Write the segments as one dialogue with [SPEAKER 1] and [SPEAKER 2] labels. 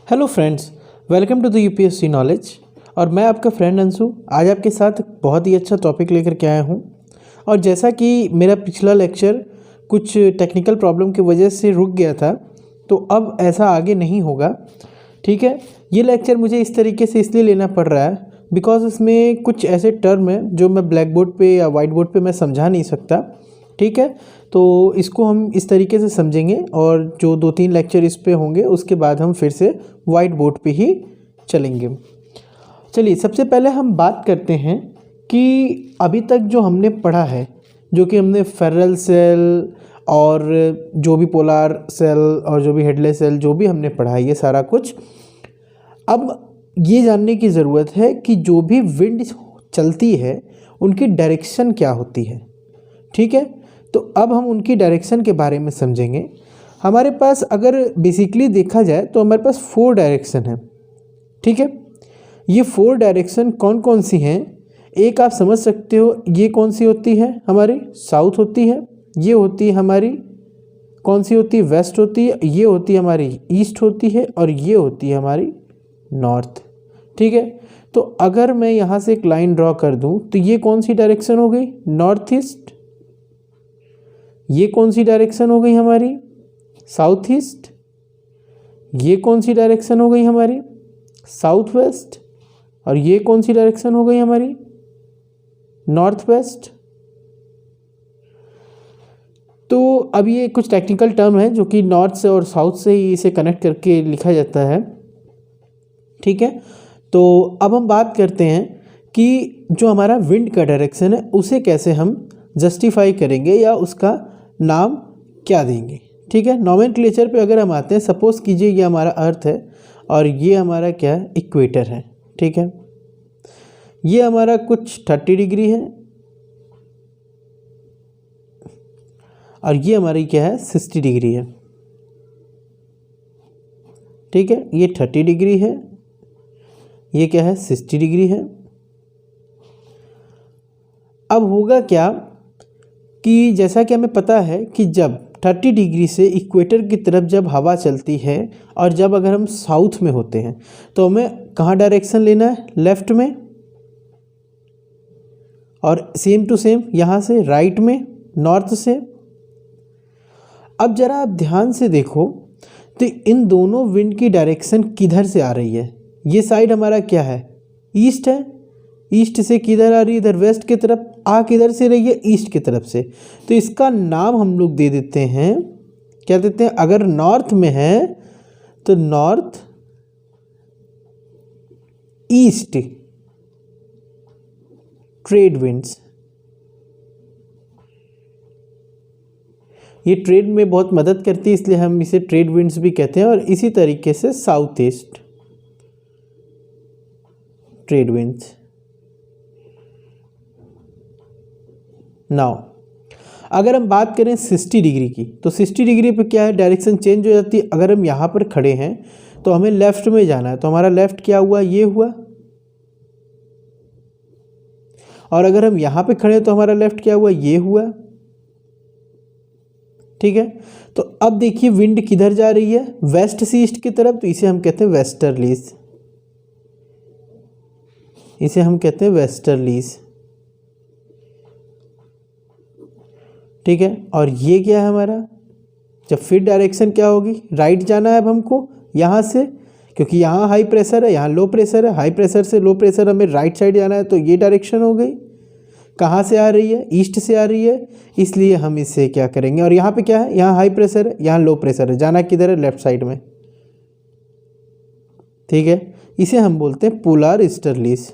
[SPEAKER 1] Hello friends, welcome to the UPSC knowledge. और मैं आपका फ्रेंड अंशु आज आपके साथ बहुत ही अच्छा टॉपिक लेकर के आया हूँ। और जैसा कि मेरा पिछला लेक्चर कुछ टेक्निकल प्रॉब्लम की वजह से रुक गया था, तो अब ऐसा आगे नहीं होगा। ठीक है, ये लेक्चर मुझे इस तरीके से इसलिए लेना पड़ रहा है बिकॉज इसमें कुछ ऐसे टर्म हैं जो मैं ब्लैक बोर्ड पे या वाइट बोर्ड पे मैं समझा नहीं सकता। ठीक है, तो इसको हम इस तरीके से समझेंगे और जो 2-3 लेक्चर इस पे होंगे उसके बाद हम फिर से वाइट बोर्ड पे ही चलेंगे। चलिए, सबसे पहले हम बात करते हैं कि अभी तक जो हमने पढ़ा है, जो कि हमने फेरल सेल और जो भी पोलर सेल और जो भी हेडलेस सेल जो भी हमने पढ़ा है, ये सारा कुछ अब ये जानने की ज़रूरत है कि जो भी विंड चलती है उनकी डायरेक्शन क्या होती है। ठीक है, तो अब हम उनकी डायरेक्शन के बारे में समझेंगे। हमारे पास अगर बेसिकली देखा जाए तो हमारे पास 4 डायरेक्शन है। ठीक है, ये 4 डायरेक्शन कौन कौन सी हैं? एक आप समझ सकते हो, ये कौन सी होती है? हमारी साउथ होती है, ये होती है हमारी कौन सी होती है? वेस्ट होती है, ये होती है हमारी ईस्ट होती है, और ये होती है हमारी नॉर्थ। ठीक है, तो अगर मैं यहाँ से एक लाइन ड्रॉ कर दूँ तो ये कौन सी डायरेक्शन हो गई? North east. ये कौन सी डायरेक्शन हो गई हमारी? South east. ये कौन सी डायरेक्शन हो गई हमारी? South west. और ये कौन सी डायरेक्शन हो गई हमारी? North west. तो अब ये कुछ टेक्निकल टर्म है जो कि नॉर्थ से और साउथ से ही इसे कनेक्ट करके लिखा जाता है। ठीक है, तो अब हम बात करते हैं कि जो हमारा विंड का डायरेक्शन है उसे कैसे हम जस्टिफाई करेंगे या उसका नाम क्या देंगे। ठीक है, नॉमेनक्लेचर पे अगर हम आते हैं, सपोज कीजिए ये हमारा अर्थ है और ये हमारा क्या है? इक्वेटर है। ठीक है, ये हमारा कुछ 30 डिग्री है और ये हमारी क्या है? 60 डिग्री है। ठीक है, ये 30 डिग्री है, ये क्या है? 60 डिग्री है। अब होगा क्या कि जैसा कि हमें पता है कि जब 30 डिग्री से इक्वेटर की तरफ जब हवा चलती है और जब अगर हम साउथ में होते हैं तो हमें कहाँ डायरेक्शन लेना है? लेफ़्ट में। और सेम टू सेम यहाँ से राइट में, नॉर्थ से। अब ज़रा आप ध्यान से देखो तो इन दोनों विंड की डायरेक्शन किधर से आ रही है? ये साइड हमारा क्या है? ईस्ट है। ईस्ट से किधर आ रही है? इधर वेस्ट की तरफ। आ किधर से रही है? ईस्ट की तरफ से। तो इसका नाम हम लोग दे देते हैं, क्या देते हैं? अगर नॉर्थ में है तो नॉर्थ ईस्ट ट्रेड विंड्स। ये ट्रेड में बहुत मदद करती है, इसलिए हम इसे ट्रेड विंड्स भी कहते हैं। और इसी तरीके से south east trade winds. Now अगर हम बात करें 60 डिग्री की, तो 60 डिग्री पे क्या है? डायरेक्शन चेंज हो जाती है। अगर हम यहाँ पर खड़े हैं तो हमें लेफ़्ट में जाना है, तो हमारा लेफ़्ट क्या हुआ? ये हुआ। और अगर हम यहाँ पे खड़े हैं तो हमारा लेफ़्ट क्या हुआ? ये हुआ। ठीक है, तो अब देखिए विंड किधर जा रही है? वेस्ट से ईस्ट की तरफ, तो इसे हम कहते हैं वेस्टर्लीज। इसे हम कहते हैं वेस्टर्लीज। ठीक है, और ये क्या है हमारा? जब फिर डायरेक्शन क्या होगी? राइट जाना है अब हमको यहाँ से, क्योंकि यहाँ हाई प्रेशर है, यहाँ लो प्रेशर है। हाई प्रेशर से लो प्रेशर हमें राइट साइड जाना है, तो ये डायरेक्शन हो गई। कहाँ से आ रही है? ईस्ट से आ रही है, इसलिए हम इससे क्या करेंगे? और यहाँ पे क्या है? यहाँ हाई प्रेशर है, यहाँ लो प्रेशर है। जाना किधर है? लेफ्ट साइड में। ठीक है, इसे हम बोलते हैं पोलर ईस्टर्लीज।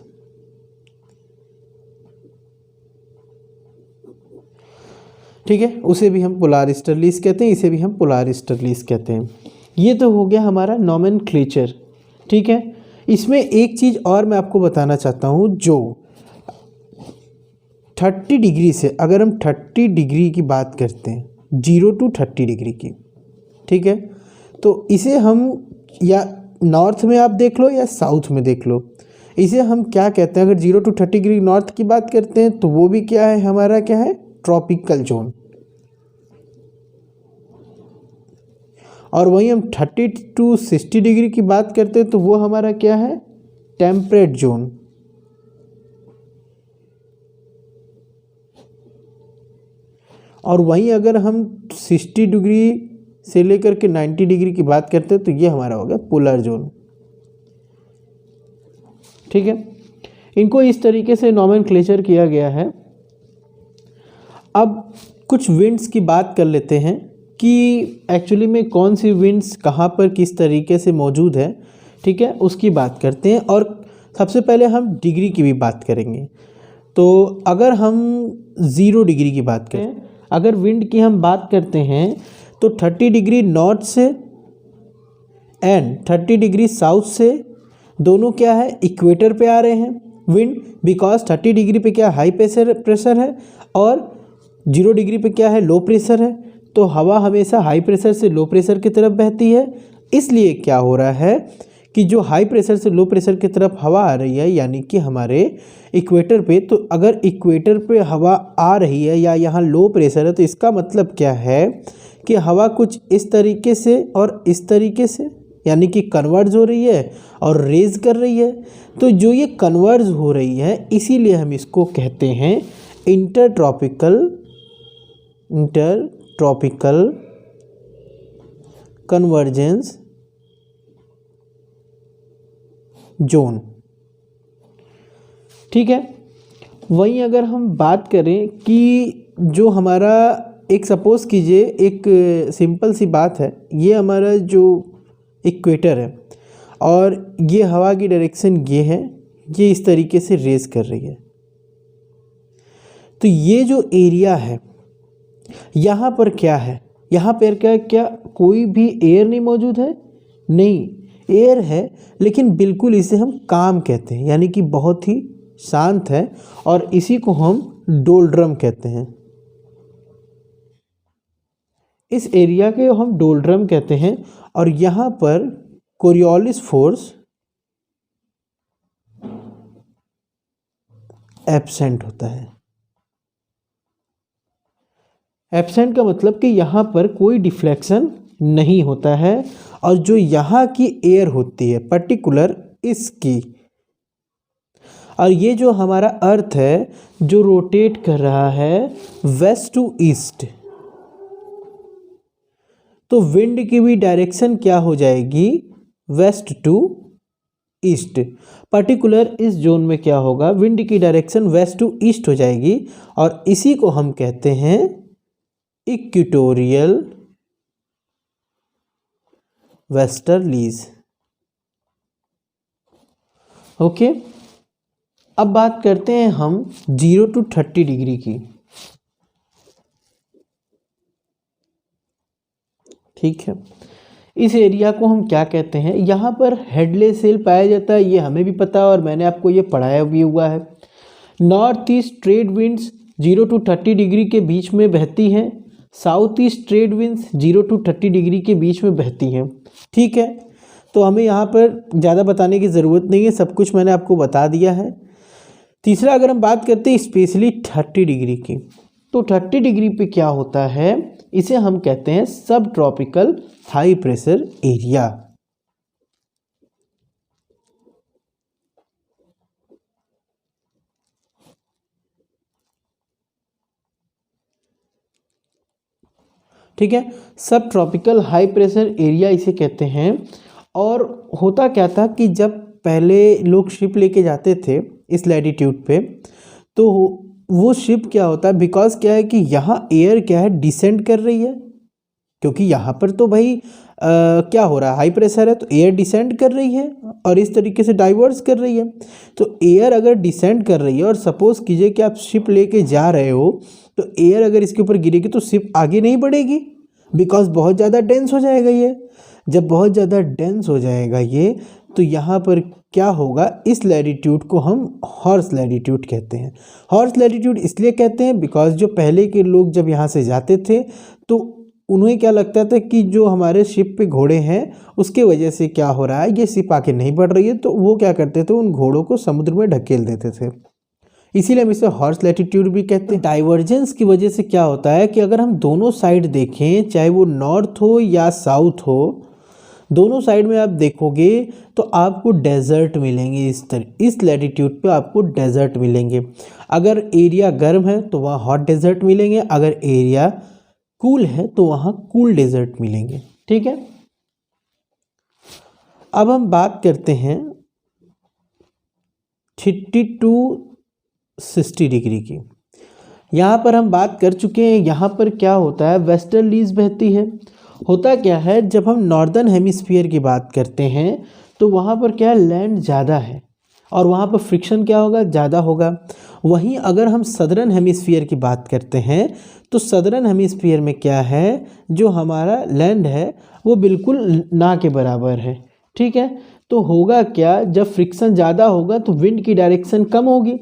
[SPEAKER 1] ठीक है, उसे भी हम पोलर ईस्टर्लीज कहते हैं, इसे भी हम पोलर ईस्टर्लीज कहते हैं। ये तो हो गया हमारा नॉमेनक्लेचर। ठीक है, इसमें एक चीज़ और मैं आपको बताना चाहता हूँ, जो 30 डिग्री से अगर हम 30 डिग्री की बात करते हैं, 0 to 30 डिग्री की, ठीक है, तो इसे हम या नॉर्थ में आप देख लो या साउथ में देख लो, इसे हम क्या कहते हैं? अगर 0 to 30 डिग्री नॉर्थ की बात करते हैं तो वो भी क्या है? हमारा क्या है? Tropical zone. और वहीं हम 30 to 60 डिग्री की बात करते हैं तो वो हमारा क्या है, टेम्परेट जोन। और वहीं अगर हम 60 डिग्री से लेकर के 90 डिग्री की बात करते हैं तो ये हमारा हो गया पोलर जोन। ठीक है, इनको इस तरीके से नॉमेनक्लेचर किया गया है। अब कुछ विंड्स की बात कर लेते हैं कि एक्चुअली में कौन सी विंड्स कहाँ पर किस तरीके से मौजूद है। ठीक है, उसकी बात करते हैं। और सबसे पहले हम डिग्री की भी बात करेंगे। तो अगर हम 0 डिग्री की बात करें, अगर विंड की हम बात करते हैं तो 30 डिग्री नॉर्थ से एंड 30 डिग्री साउथ से दोनों क्या है, इक्वेटर पे आ रहे हैं विंड। बिकॉज 30 डिग्री पे क्या हाई प्रेशर है और 0 डिग्री पे क्या है, लो प्रेशर है। तो हवा हमेशा हाई प्रेशर से लो प्रेशर की तरफ बहती है। इसलिए क्या हो रहा है कि जो हाई प्रेशर से लो प्रेशर की तरफ हवा आ रही है, यानी कि हमारे इक्वेटर पे, तो अगर इक्वेटर पे हवा आ रही है या यहाँ लो प्रेशर है तो इसका मतलब क्या है कि हवा कुछ इस तरीके से और इस तरीके से, यानी कि कन्वर्ज हो रही है और रेज कर रही है। तो जो ये कन्वर्ज हो रही है इसीलिए हम इसको कहते हैं इंटरट्रॉपिकल कन्वर्जेंस जोन। ठीक है, वहीं अगर हम बात करें कि जो हमारा एक सपोज़ कीजिए, एक सिंपल सी बात है, ये हमारा जो इक्वेटर है और ये हवा की डायरेक्शन ये है, ये इस तरीके से रेस कर रही है। तो ये जो एरिया है यहाँ पर क्या है, यहाँ पर क्या कोई भी एयर नहीं मौजूद है? नहीं, एयर है, लेकिन बिल्कुल इसे हम काम कहते हैं, यानी कि बहुत ही शांत है और इसी को हम डोलड्रम कहते हैं। इस एरिया के हम डोलड्रम कहते हैं और यहाँ पर कोरियोलिस फोर्स एब्सेंट होता है। एब्सेंट का मतलब कि यहाँ पर कोई डिफ्लेक्शन नहीं होता है और जो यहाँ की एयर होती है पर्टिकुलर इसकी, और ये जो हमारा अर्थ है जो रोटेट कर रहा है वेस्ट टू ईस्ट, तो विंड की भी डायरेक्शन क्या हो जाएगी, वेस्ट टू ईस्ट। पर्टिकुलर इस जोन में क्या होगा, विंड की डायरेक्शन वेस्ट टू ईस्ट हो जाएगी और इसी को हम कहते हैं इक्वेटोरियल वेस्टर्लीज। ओके, अब बात करते हैं हम 0 to 30 डिग्री की। ठीक है, इस एरिया को हम क्या कहते हैं, यहाँ पर हेडलेस सेल पाया जाता है, ये हमें भी पता है और मैंने आपको ये पढ़ाया भी हुआ है। North east trade winds 0 to 30 degree के बीच में बहती हैं, south east trade winds 0 to 30 degree के बीच में बहती हैं। ठीक है, तो हमें यहाँ पर ज़्यादा बताने की ज़रूरत नहीं है, सब कुछ मैंने आपको बता दिया है। तीसरा, अगर हम बात करते हैं स्पेशली 30 डिग्री की, तो 30 डिग्री पे क्या होता है, इसे हम कहते हैं सब ट्रॉपिकल हाई प्रेशर एरिया। ठीक है, सब ट्रॉपिकल हाई प्रेशर एरिया इसे कहते हैं। और होता क्या था कि जब पहले लोग शिप लेके जाते थे इस लैटिट्यूड पे, तो वो शिप क्या होता है, बिकॉज क्या है कि यहाँ एयर क्या है, डिसेंड कर रही है, क्योंकि यहाँ पर तो भाई क्या हो रहा है, हाई प्रेशर है, तो एयर डिसेंड कर रही है और इस तरीके से डाइवर्स कर रही है। तो एयर अगर डिसेंड कर रही है और सपोज कीजिए कि आप शिप लेके जा रहे हो, तो एयर अगर इसके ऊपर गिरेगी तो शिप आगे नहीं बढ़ेगी, बिकॉज बहुत ज़्यादा डेंस हो जाएगा ये। जब बहुत ज़्यादा डेंस हो जाएगा ये, तो यहाँ पर क्या होगा, इस लैटिट्यूड को हम हॉर्स लैटिट्यूड कहते हैं। हॉर्स लैटिट्यूड इसलिए कहते हैं बिकॉज जो पहले के लोग जब यहाँ से जाते थे तो उन्हें क्या लगता था कि जो हमारे शिप पे घोड़े हैं उसके वजह से क्या हो रहा है, ये शिप आगे नहीं बढ़ रही है, तो वो क्या करते थे, उन घोड़ों को समुद्र में ढकेल देते थे। इसीलिए हम इसे हॉर्स लैटिट्यूड भी कहते हैं। डाइवर्जेंस की वजह से क्या होता है कि अगर हम दोनों साइड देखें, चाहे वो नॉर्थ हो या साउथ हो, दोनों साइड में आप देखोगे तो आपको डेजर्ट मिलेंगे। इस लैटिट्यूड पे आपको डेजर्ट मिलेंगे। अगर एरिया गर्म है तो वहाँ हॉट डेजर्ट मिलेंगे, अगर एरिया कूल है तो वहाँ कूल डेजर्ट मिलेंगे। ठीक है, अब हम बात करते हैं 30 to 60 डिग्री की। यहाँ पर हम बात कर चुके हैं। यहाँ पर क्या होता है, वेस्टर्लीज बहती है। होता क्या है, जब हम नॉर्दर्न हेमिस्फीयर की बात करते हैं तो वहाँ पर क्या है, लैंड ज़्यादा है और वहाँ पर फ्रिक्शन क्या होगा, ज़्यादा होगा। वहीं अगर हम सदर्न हेमिस्फीयर की बात करते हैं तो सदर्न हेमिस्फीयर में क्या है, जो हमारा लैंड है वो बिल्कुल ना के बराबर है। ठीक है, तो होगा क्या, जब फ्रिक्शन ज़्यादा होगा तो विंड की डायरेक्शन कम होगी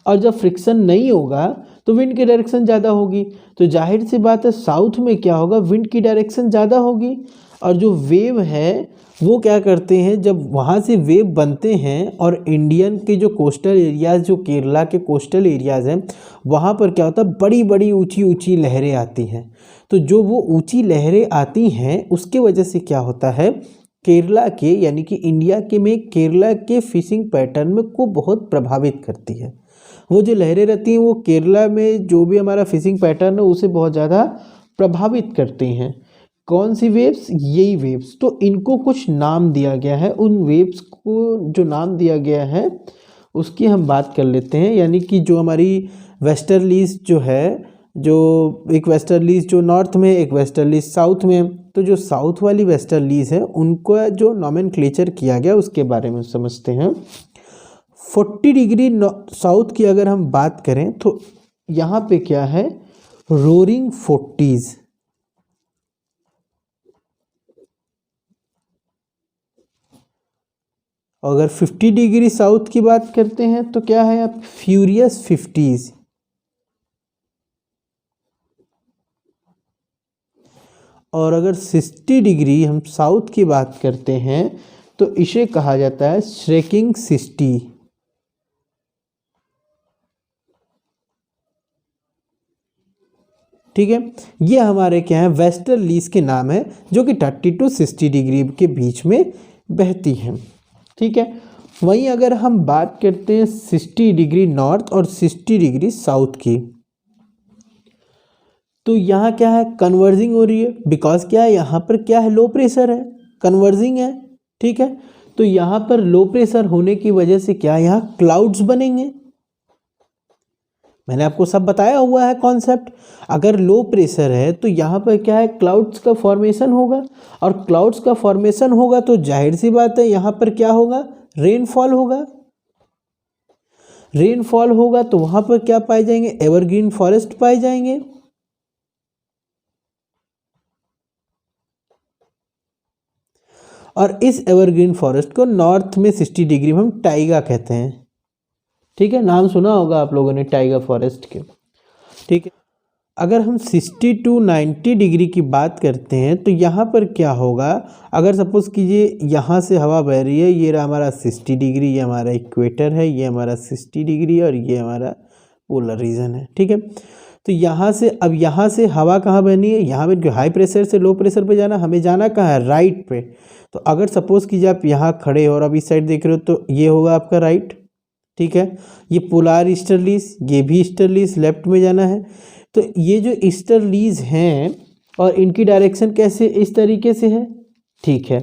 [SPEAKER 1] और जब फ्रिक्शन नहीं होगा तो विंड की डायरेक्शन ज़्यादा होगी। तो जाहिर सी बात है साउथ में क्या होगा, विंड की डायरेक्शन ज़्यादा होगी और जो वेव है वो क्या करते हैं, जब वहाँ से वेव बनते हैं और इंडियन के जो कोस्टल एरियाज़, जो केरला के कोस्टल एरियाज़ हैं, वहाँ पर क्या होता है, बड़ी बड़ी ऊंची ऊंची लहरें आती हैं। तो जो वो ऊंची लहरें आती हैं उसके वजह से क्या होता है, केरला के यानी कि इंडिया के में केरला के फिशिंग पैटर्न में को बहुत प्रभावित करती है। वो जो लहरें रहती हैं वो केरला में जो भी हमारा फिशिंग पैटर्न है उसे बहुत ज़्यादा प्रभावित करती हैं। कौन सी वेव्स, यही वेव्स। तो इनको कुछ नाम दिया गया है, उन वेव्स को जो नाम दिया गया है उसकी हम बात कर लेते हैं। यानी कि जो हमारी वेस्टर्लीज जो है, जो एक वेस्टर्लीज जो नॉर्थ में, एक वेस्टर्लीज साउथ में। तो जो साउथ वाली वेस्टर्लीज है उनको जो नॉमेनक्लेचर किया गया उसके बारे में समझते हैं। 40 डिग्री साउथ की अगर हम बात करें तो यहाँ पे क्या है, रोरिंग 40s। अगर 50 डिग्री साउथ की बात करते हैं तो क्या है, आप फ्यूरियस 50s। और अगर 60 डिग्री हम साउथ की बात करते हैं तो इसे कहा जाता है श्रेकिंग 60। ठीक है, ये हमारे क्या है, वेस्टर्लीज के नाम है जो कि 30 to 60 डिग्री के बीच में बहती हैं। ठीक है, वहीं अगर हम बात करते हैं 60 डिग्री नॉर्थ और 60 डिग्री साउथ की, तो यहाँ क्या है, कन्वर्जिंग हो रही है। बिकॉज क्या है, यहाँ पर क्या है, लो प्रेशर है, कन्वर्जिंग है। ठीक है, तो यहाँ पर लो प्रेशर होने की वजह से क्या, यहाँ क्लाउड्स बनेंगे। मैंने आपको सब बताया हुआ है कॉन्सेप्ट। अगर लो प्रेशर है तो यहाँ पर क्या है, क्लाउड्स का फॉर्मेशन होगा और क्लाउड्स का फॉर्मेशन होगा तो जाहिर सी बात है यहाँ पर क्या होगा, रेनफॉल होगा। रेनफॉल होगा तो वहाँ पर क्या पाए जाएंगे, एवरग्रीन फॉरेस्ट पाए जाएंगे। और इस एवरग्रीन फॉरेस्ट को नॉर्थ में 60 डिग्री में हम टाइगा कहते हैं। ठीक है, नाम सुना होगा आप लोगों ने टाइगर फॉरेस्ट के। ठीक है, अगर हम 60 to 90 डिग्री की बात करते हैं तो यहाँ पर क्या होगा, अगर सपोज कीजिए यहाँ से हवा बह रही है, ये रहा हमारा 60 डिग्री, ये हमारा इक्वेटर है, ये हमारा 60 डिग्री और ये हमारा पोलर रीजन है। ठीक है, तो यहाँ से अब यहाँ से हवा कहाँ बहनी है, यहाँ पे हाई प्रेशर से लो प्रेशर पे जाना, हमें जाना कहाँ है, राइट पे। तो अगर सपोज कीजिए आप यहाँ खड़े हो और अब इस साइड देख रहे हो तो ये होगा आपका राइट। ठीक है, ये पोलार ईस्टर्लीज, ये भी ईस्टर्लीज, लेफ्ट में जाना है। तो ये जो ईस्टर्लीज हैं और इनकी डायरेक्शन कैसे, इस तरीके से है। ठीक है,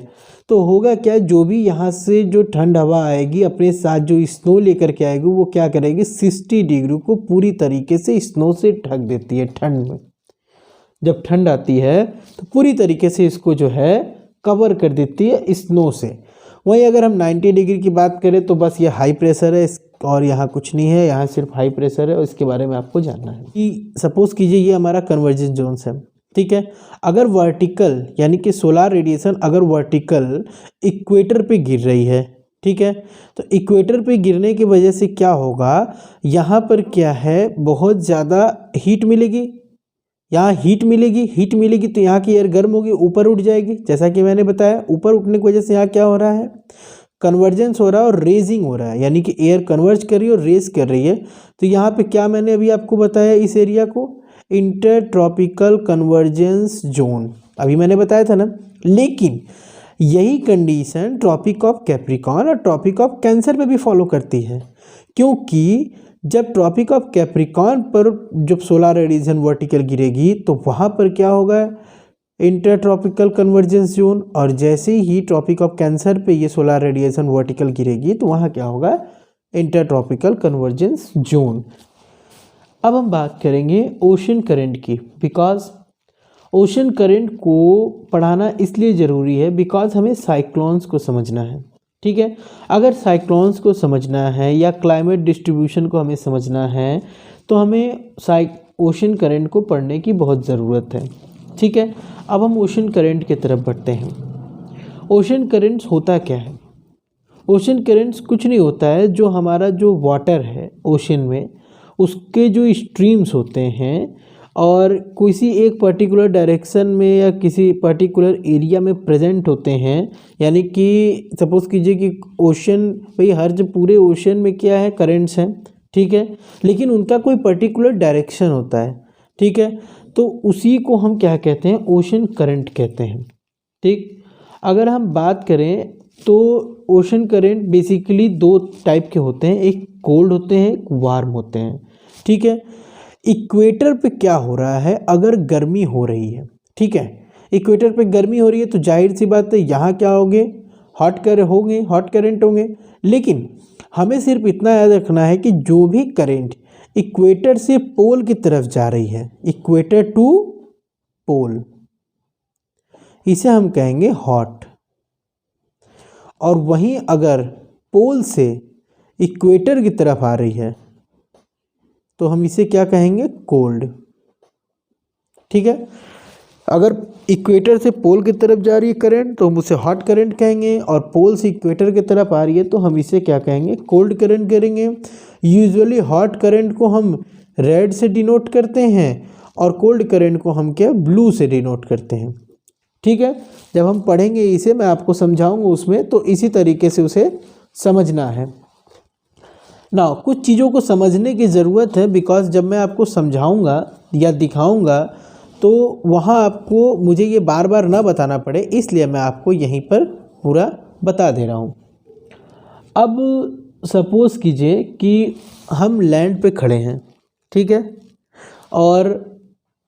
[SPEAKER 1] तो होगा क्या, जो भी यहाँ से जो ठंड हवा आएगी अपने साथ जो स्नो लेकर के आएगी वो क्या करेगी, 60 डिग्री को पूरी तरीके से स्नो से ढक देती है। ठंड में जब ठंड आती है तो पूरी तरीके से इसको जो है कवर कर देती है स्नो से। वहीं अगर हम 90 डिग्री की बात करें तो बस ये हाई प्रेशर है और यहाँ कुछ नहीं है, यहाँ सिर्फ हाई प्रेशर है और इसके बारे में आपको जानना है कि सपोज कीजिए ये हमारा कन्वर्जेंस जोन्स है। ठीक है, अगर वर्टिकल यानी कि सोलार रेडिएशन अगर वर्टिकल इक्वेटर पे गिर रही है, ठीक है, तो इक्वेटर पे गिरने की वजह से क्या होगा, यहाँ पर क्या है, बहुत ज़्यादा हीट मिलेगी। यहाँ हीट मिलेगी तो यहाँ की एयर गर्म होगी, ऊपर उठ जाएगी। जैसा कि मैंने बताया ऊपर उठने की वजह से यहाँ क्या हो रहा है, कन्वर्जेंस हो रहा है और रेजिंग हो रहा है, यानी कि एयर कन्वर्ज कर रही है और रेज कर रही है। तो यहाँ पे क्या मैंने अभी आपको बताया इस एरिया को, इंटर ट्रॉपिकल कन्वर्जेंस जोन, अभी मैंने बताया था ना। लेकिन यही कंडीशन ट्रॉपिक ऑफ कैप्रिकॉर्न और ट्रॉपिक ऑफ कैंसर पे भी फॉलो करती है, क्योंकि जब ट्रॉपिक ऑफ कैप्रिकॉर्न पर जब सोलर रेडिएशन वर्टिकल गिरेगी तो वहाँ पर क्या होगा, इंटर ट्रॉपिकल कन्वर्जेंस जोन, और जैसे ही ट्रॉपिक ऑफ कैंसर पे ये सोलर रेडिएशन वर्टिकल गिरेगी तो वहाँ क्या होगा, इंटर ट्रॉपिकल कन्वर्जेंस जोन। अब हम बात करेंगे ओशन करंट की, बिकॉज ओशन करंट को पढ़ाना इसलिए ज़रूरी है बिकॉज हमें साइक्लोन्स को समझना है, ठीक है। अगर साइक्लोन्स को समझना है या क्लाइमेट डिस्ट्रीब्यूशन को हमें समझना है तो हमें ओशन करंट को पढ़ने की बहुत ज़रूरत है, ठीक है। अब हम ओशन करंट की तरफ बढ़ते हैं। ओशन करंट्स होता क्या है? ओशन करंट्स कुछ नहीं होता है, जो हमारा जो वाटर है ओशन में उसके जो स्ट्रीम्स होते हैं और किसी एक पर्टिकुलर डायरेक्शन में या किसी पर्टिकुलर एरिया में प्रेजेंट होते हैं, यानी कि सपोज़ कीजिए कि ओशन, भाई हर जो पूरे ओशन में क्या है, करंट्स हैं, ठीक है, लेकिन उनका कोई पर्टिकुलर डायरेक्शन होता है, ठीक है। तो उसी को हम क्या कहते हैं, ओशन करंट कहते हैं, ठीक। अगर हम बात करें तो ओशन करंट बेसिकली दो टाइप के होते हैं, एक कोल्ड होते हैं, एक वार्म होते हैं, ठीक है। इक्वेटर पे क्या हो रहा है, अगर गर्मी हो रही है, ठीक है, इक्वेटर पे गर्मी हो रही है तो जाहिर सी बात है यहाँ क्या होंगे, हॉट करंट होंगे। लेकिन हमें सिर्फ इतना याद रखना है कि जो भी करंट इक्वेटर से पोल की तरफ जा रही है, इक्वेटर टू पोल, इसे हम कहेंगे हॉट, और वहीं अगर पोल से इक्वेटर की तरफ आ रही है तो हम इसे क्या कहेंगे, कोल्ड, ठीक है। अगर इक्वेटर से पोल की तरफ जा रही है करंट तो हम उसे हॉट करंट कहेंगे, और पोल से इक्वेटर की तरफ आ रही है तो हम इसे क्या कहेंगे, कोल्ड करंट करेंगे। यूजुअली हॉट करंट को हम रेड से डिनोट करते हैं और कोल्ड करंट को हम क्या, ब्लू से डिनोट करते हैं, ठीक है। जब हम पढ़ेंगे इसे मैं आपको समझाऊंगा उसमें, तो इसी तरीके से उसे समझना है ना। कुछ चीज़ों को समझने की ज़रूरत है, बिकॉज जब मैं आपको समझाऊंगा या दिखाऊंगा तो वहाँ आपको मुझे ये बार बार ना बताना पड़े, इसलिए मैं आपको यहीं पर पूरा बता दे रहा हूँ। अब सपोज़ कीजिए कि हम लैंड पे खड़े हैं, ठीक है, और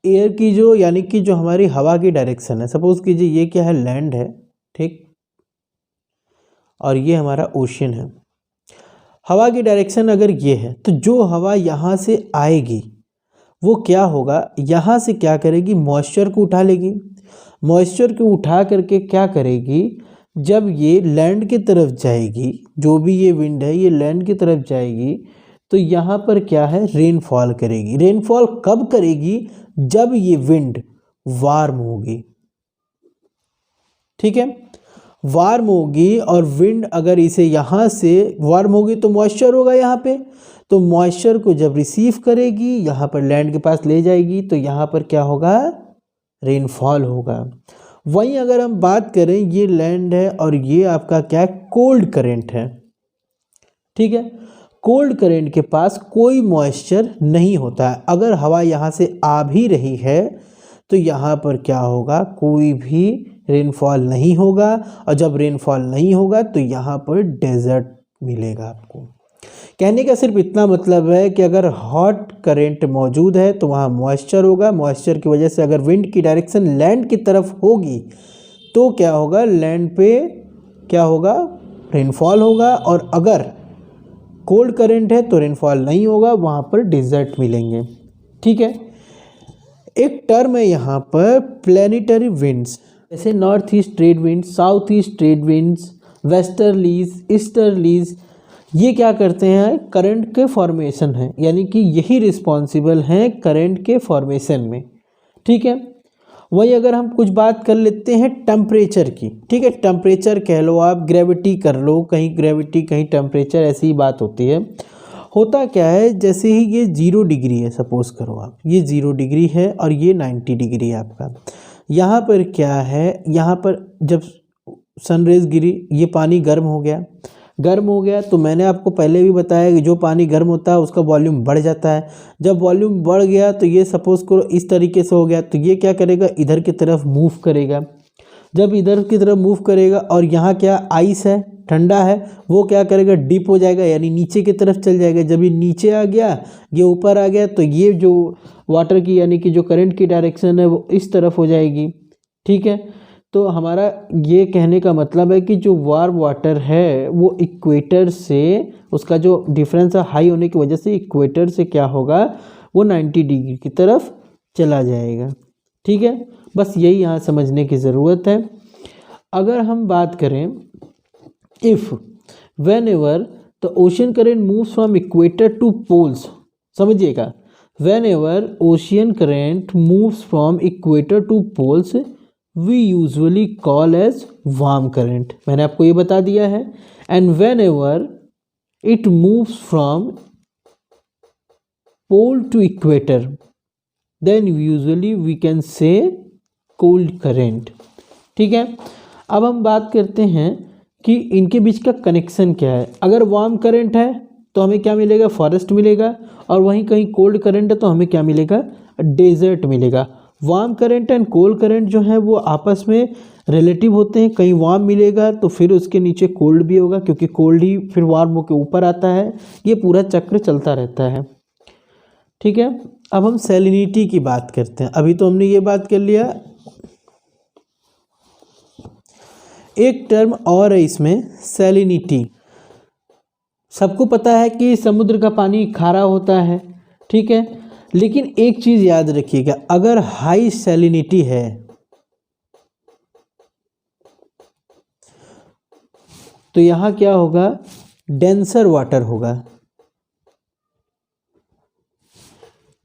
[SPEAKER 1] एयर की जो, यानी कि जो हमारी हवा की डायरेक्शन है, सपोज़ कीजिए ये क्या है, लैंड है, ठीक, और ये हमारा ओशन है। हवा की डायरेक्शन अगर ये है तो जो हवा यहाँ से आएगी वो क्या होगा, यहाँ से क्या करेगी, मॉइस्चर को उठा लेगी। मॉइस्चर को उठा करके क्या करेगी, जब ये लैंड की तरफ जाएगी, जो भी ये विंड है ये लैंड की तरफ जाएगी तो यहाँ पर क्या है, रेनफॉल करेगी। रेनफॉल कब करेगी, जब ये विंड वार्म होगी, ठीक है, वार्म होगी। और विंड अगर इसे यहाँ से वार्म होगी तो मॉइस्चर होगा यहाँ पे, तो मॉइस्चर को जब रिसीव करेगी यहाँ पर लैंड के पास ले जाएगी तो यहाँ पर क्या होगा, रेनफॉल होगा। वहीं अगर हम बात करें, ये लैंड है और ये आपका क्या है, कोल्ड करंट है, ठीक है। कोल्ड करंट के पास कोई मॉइस्चर नहीं होता है। अगर हवा यहाँ से आ भी रही है तो यहाँ पर क्या होगा, कोई भी रेनफॉल नहीं होगा, और जब रेनफॉल नहीं होगा तो यहाँ पर डेजर्ट मिलेगा आपको। कहने का सिर्फ इतना मतलब है कि अगर हॉट करंट मौजूद है तो वहाँ मॉइस्चर होगा, मॉइस्चर की वजह से अगर विंड की डायरेक्शन लैंड की तरफ होगी तो क्या होगा, लैंड पे क्या होगा, रेनफॉल होगा, और अगर कोल्ड करंट है तो रेनफॉल नहीं होगा, वहाँ पर डेजर्ट मिलेंगे, ठीक है। एक टर्म है यहाँ पर प्लैनेटरी विंड्स, जैसे north east trade wind, south east trade winds, westerlies, easterlies, ये क्या करते हैं, करंट के फॉर्मेशन है, यानी कि यही रिस्पॉन्सिबल हैं करंट के फॉर्मेशन में, ठीक है। वही अगर हम कुछ बात कर लेते हैं टेम्परेचर की, ठीक है, टेम्परेचर कह लो आप, ग्रेविटी कर लो, कहीं ग्रेविटी कहीं टेम्परेचर, ऐसी ही बात होती है। होता क्या है, जैसे ही ये 0 डिग्री है, सपोज़ करो आप, ये 0 डिग्री है और ये 90 डिग्री है आपका। यहाँ पर क्या है, यहाँ पर जब सनरेज गिरी, ये पानी गर्म हो गया। गर्म हो गया तो मैंने आपको पहले भी बताया कि जो पानी गर्म होता है उसका वॉल्यूम बढ़ जाता है। जब वॉल्यूम बढ़ गया तो ये सपोज़ करो इस तरीके से हो गया, तो ये क्या करेगा, इधर की तरफ मूव करेगा। जब इधर की तरफ मूव करेगा और यहाँ क्या आइस है, ठंडा है, वो क्या करेगा, डिप हो जाएगा, यानी नीचे की तरफ चल जाएगा। जब ये नीचे आ गया, ये ऊपर आ गया, तो ये जो वाटर की यानी कि जो करंट की डायरेक्शन है वो इस तरफ हो जाएगी। ठीक है, तो हमारा ये कहने का मतलब है कि जो वार्म वाटर है वो इक्वेटर से, उसका जो डिफरेंस है हाई होने की वजह से इक्वेटर से क्या होगा, वो 90 डिग्री की तरफ चला जाएगा। ठीक है, बस यही यहाँ समझने की ज़रूरत है। अगर हम बात करें if whenever the ocean current moves from equator to poles, समझिएगा, whenever ocean current moves from equator to poles we usually call as warm current, मैंने आपको ये बता दिया है। And whenever it moves from pole to equator then usually we can say cold current. ठीक है, अब हम बात करते हैं कि इनके बीच का कनेक्शन क्या है। अगर वार्म करंट है तो हमें क्या मिलेगा, फॉरेस्ट मिलेगा, और वहीं कहीं कोल्ड करंट है तो हमें क्या मिलेगा, डेजर्ट मिलेगा। Warm current and cold current जो है वो आपस में रिलेटिव होते हैं, कहीं वार्म मिलेगा तो फिर उसके नीचे कोल्ड भी होगा, क्योंकि कोल्ड ही फिर वार्म होकर ऊपर आता है, ये पूरा चक्र चलता रहता है। ठीक है, अब हम सैलिनिटी की बात करते हैं। अभी तो हमने ये बात कर लिया, एक टर्म और है इसमें, सैलिनिटी। सबको पता है कि समुद्र का पानी खारा होता है, ठीक है, लेकिन एक चीज़ याद रखिएगा, अगर हाई सैलिनिटी है तो यहाँ क्या होगा, डेंसर वाटर होगा।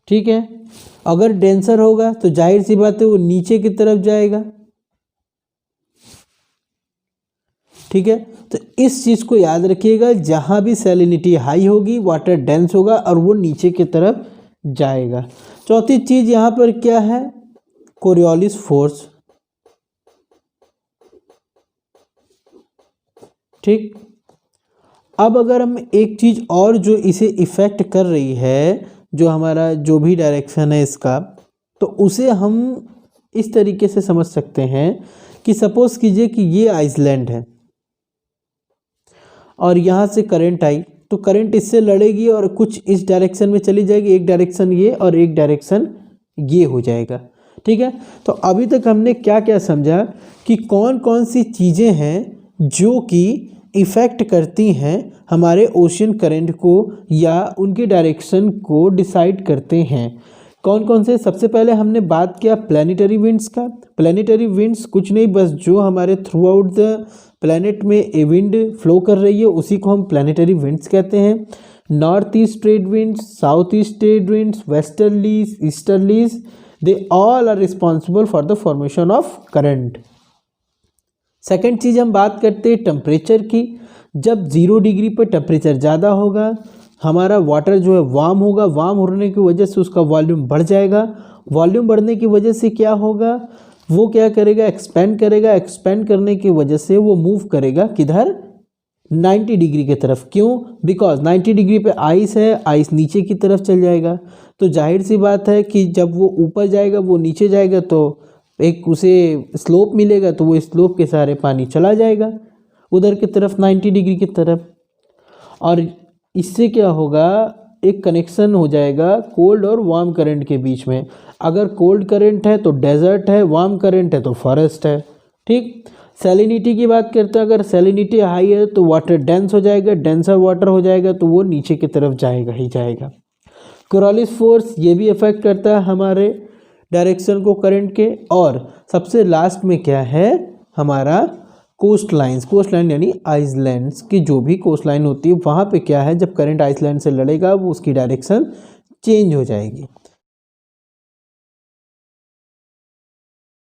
[SPEAKER 1] ठीक है, अगर डेंसर होगा तो जाहिर सी बात है वो नीचे की तरफ जाएगा। ठीक है, तो इस चीज़ को याद रखिएगा, जहाँ भी सैलिनिटी हाई होगी वाटर डेंस होगा और वो नीचे की तरफ जाएगा। चौथी चीज़ यहाँ पर क्या है, कोरियोलिस फोर्स। ठीक, अब अगर हम एक चीज़ और जो इसे इफ़ेक्ट कर रही है, जो हमारा जो भी डायरेक्शन है इसका, तो उसे हम इस तरीके से समझ सकते हैं कि सपोज़ कीजिए कि ये आइसलैंड है और यहाँ से करंट आई, तो करंट इससे लड़ेगी और कुछ इस डायरेक्शन में चली जाएगी, एक डायरेक्शन ये और एक डायरेक्शन ये हो जाएगा। ठीक है, तो अभी तक हमने क्या क्या समझा कि कौन कौन सी चीज़ें हैं जो कि इफ़ेक्ट करती हैं हमारे ओशियन करंट को या उनके डायरेक्शन को डिसाइड करते हैं। कौन कौन से, सबसे पहले हमने बात किया प्लैनेटरी विंड्स का। प्लैनेटरी विंड्स कुछ नहीं, बस जो हमारे थ्रू आउट द प्लैनेट में ए विंड फ्लो कर रही है उसी को हम प्लैनेटरी विंड्स कहते हैं। North east trade winds, south east trade winds, westerlies, easterlies, they all are responsible for the formation of current. Second चीज़ हम बात करते हैं टेम्परेचर की। जब 0 डिग्री पर टेम्परेचर ज़्यादा होगा, हमारा वाटर जो है वार्म होगा, वार्म होने की वजह से उसका वॉल्यूम बढ़ जाएगा। वॉल्यूम बढ़ने की वजह से क्या होगा, वो क्या करेगा, एक्सपेंड करेगा। एक्सपेंड करने की वजह से वो मूव करेगा किधर, 90 डिग्री की तरफ। क्यों, बिकॉज 90 डिग्री पे आइस है, आइस नीचे की तरफ चल जाएगा, तो जाहिर सी बात है कि जब वो ऊपर जाएगा वो नीचे जाएगा तो एक उसे स्लोप मिलेगा, तो वो स्लोप के सहारे पानी चला जाएगा उधर की तरफ 90 डिग्री की तरफ। और इससे क्या होगा, एक कनेक्शन हो जाएगा कोल्ड और वार्म करंट के बीच में। अगर कोल्ड करंट है तो डेजर्ट है, वार्म करंट है तो फॉरेस्ट है। ठीक, सैलिनिटी की बात करते हैं, अगर सैलिनिटी हाई है तो वाटर डेंस हो जाएगा, डेंसर वाटर हो जाएगा तो वो नीचे की तरफ जाएगा ही जाएगा। कोरियोलिस फोर्स ये भी इफेक्ट करता है हमारे डायरेक्शन को करंट के। और सबसे लास्ट में क्या है, हमारा कोस्ट लाइन्स। कोस्ट लाइन यानी आइसलैंड्स की जो भी कोस्ट लाइन होती है वहाँ पे क्या है, जब करंट आइसलैंड से लड़ेगा वो उसकी डायरेक्शन चेंज हो जाएगी।